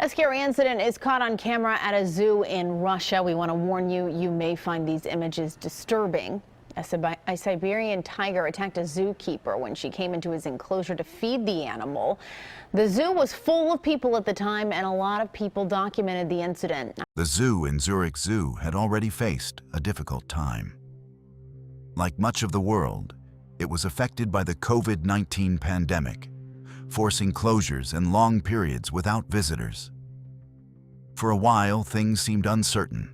A scary incident is caught on camera at a zoo in Russia. We want to warn you, you may find these images disturbing. A Siberian tiger attacked a zookeeper when she came into his enclosure to feed the animal. The zoo was full of people at the time, and a lot of people documented the incident. The zoo in Zurich Zoo had already faced a difficult time. Like much of the world, it was affected by the COVID-19 pandemic, forcing closures and long periods without visitors. For a while, things seemed uncertain,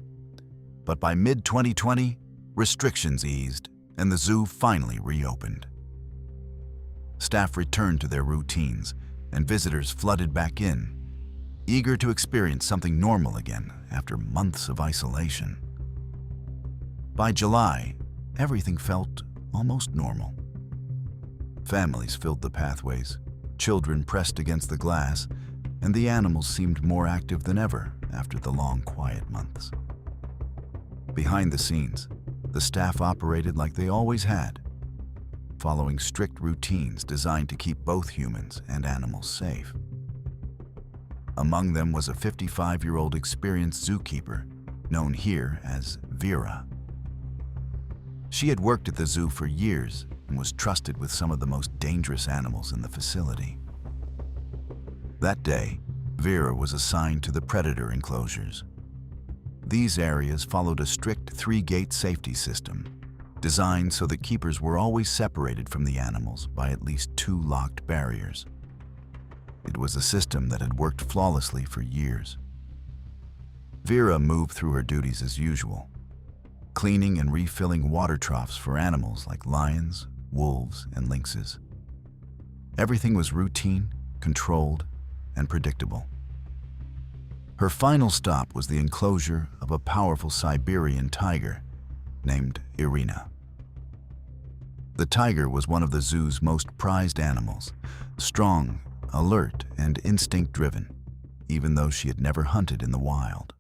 but by mid-2020, restrictions eased and the zoo finally reopened. Staff returned to their routines and visitors flooded back in, eager to experience something normal again after months of isolation. By July, everything felt almost normal. Families filled the pathways, children pressed against the glass, and the animals seemed more active than ever after the long, quiet months. Behind the scenes, the staff operated like they always had, following strict routines designed to keep both humans and animals safe. Among them was a 55-year-old experienced zookeeper, known here as Vera. She had worked at the zoo for years and was trusted with some of the most dangerous animals in the facility. That day, Vera was assigned to the predator enclosures. These areas followed a strict 3-gate safety system, designed so that keepers were always separated from the animals by at least 2 locked barriers. It was a system that had worked flawlessly for years. Vera moved through her duties as usual, cleaning and refilling water troughs for animals like lions, wolves, and lynxes. Everything was routine, controlled, and predictable. Her final stop was the enclosure of a powerful Siberian tiger named Irina. The tiger was one of the zoo's most prized animals, strong, alert, and instinct-driven, even though she had never hunted in the wild.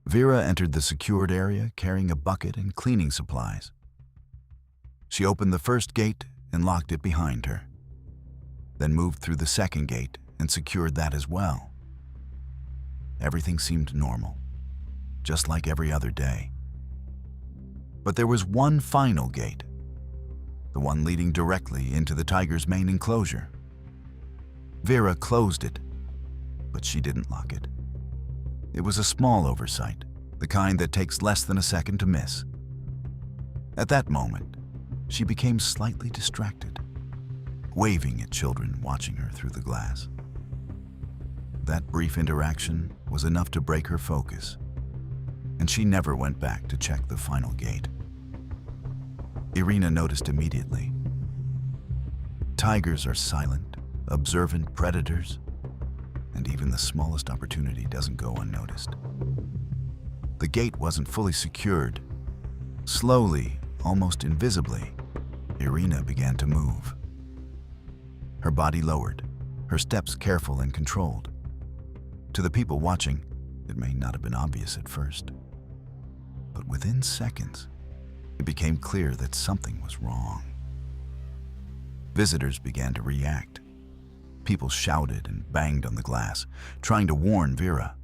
Vera entered the secured area carrying a bucket and cleaning supplies. She opened the first gate and locked it behind her, then moved through the second gate and secured that as well. Everything seemed normal, just like every other day. But there was one final gate, the one leading directly into the tiger's main enclosure. Vera closed it, but she didn't lock it. It was a small oversight, the kind that takes less than a second to miss. At that moment, she became slightly distracted, waving at children watching her through the glass. That brief interaction was enough to break her focus, and she never went back to check the final gate. Irina noticed immediately. Tigers are silent, observant predators, and even the smallest opportunity doesn't go unnoticed. The gate wasn't fully secured. Slowly, almost invisibly, Irina began to move. Her body lowered, her steps careful and controlled. To the people watching, it may not have been obvious at first, but within seconds, it became clear that something was wrong. Visitors began to react. People shouted and banged on the glass, trying to warn Vera.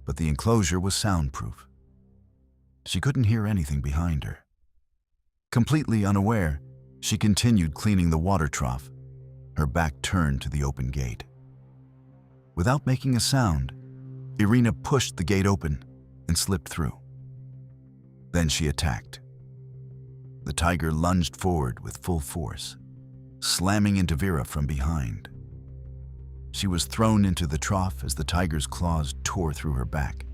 But the enclosure was soundproof. She couldn't hear anything behind her. Completely unaware, she continued cleaning the water trough, her back turned to the open gate. Without making a sound, Irina pushed the gate open and slipped through. Then she attacked. The tiger lunged forward with full force, slamming into Vera from behind. She was thrown into the trough as the tiger's claws tore through her back.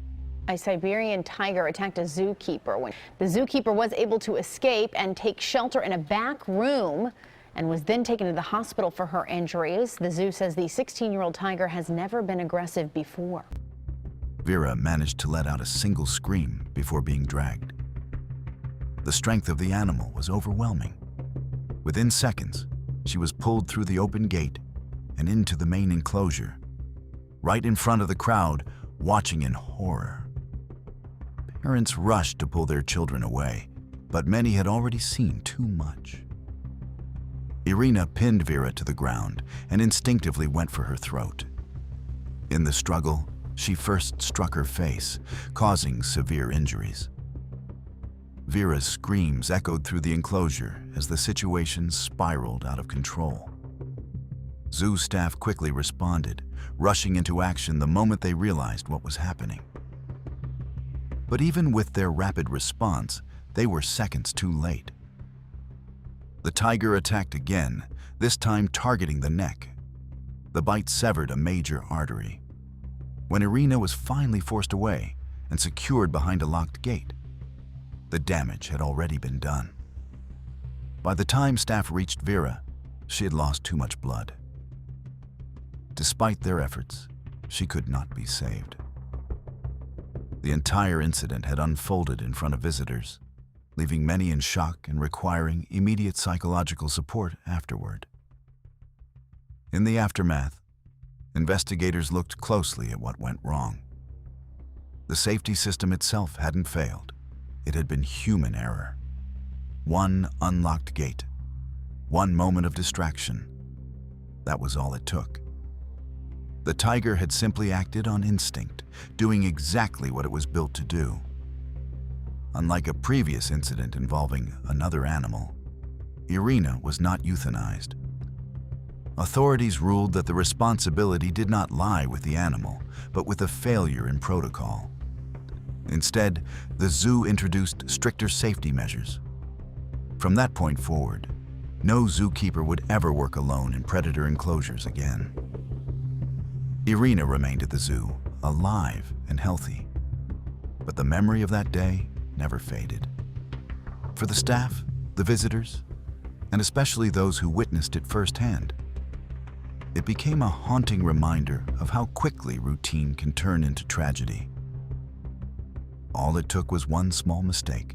A Siberian tiger attacked a zookeeper when the zookeeper was able to escape and take shelter in a back room and was then taken to the hospital for her injuries. The zoo says the 16-year-old tiger has never been aggressive before. Vera managed to let out a single scream before being dragged. The strength of the animal was overwhelming. Within seconds, she was pulled through the open gate and into the main enclosure, right in front of the crowd, watching in horror. Parents rushed to pull their children away, but many had already seen too much. Irina pinned Vera to the ground and instinctively went for her throat. In the struggle, she first struck her face, causing severe injuries. Vera's screams echoed through the enclosure as the situation spiraled out of control. Zoo staff quickly responded, rushing into action the moment they realized what was happening. But even with their rapid response, they were seconds too late. The tiger attacked again, this time targeting the neck. The bite severed a major artery. When Irina was finally forced away and secured behind a locked gate, the damage had already been done. By the time staff reached Vera, she had lost too much blood. Despite their efforts, she could not be saved. The entire incident had unfolded in front of visitors, leaving many in shock and requiring immediate psychological support afterward. In the aftermath, investigators looked closely at what went wrong. The safety system itself hadn't failed. It had been human error. One unlocked gate, one moment of distraction. That was all it took. The tiger had simply acted on instinct, doing exactly what it was built to do. Unlike a previous incident involving another animal, Irina was not euthanized. Authorities ruled that the responsibility did not lie with the animal, but with a failure in protocol. Instead, the zoo introduced stricter safety measures. From that point forward, no zookeeper would ever work alone in predator enclosures again. Irina remained at the zoo, alive and healthy. But the memory of that day never faded. For the staff, the visitors, and especially those who witnessed it firsthand, it became a haunting reminder of how quickly routine can turn into tragedy. All it took was one small mistake,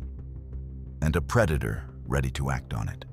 and a predator ready to act on it.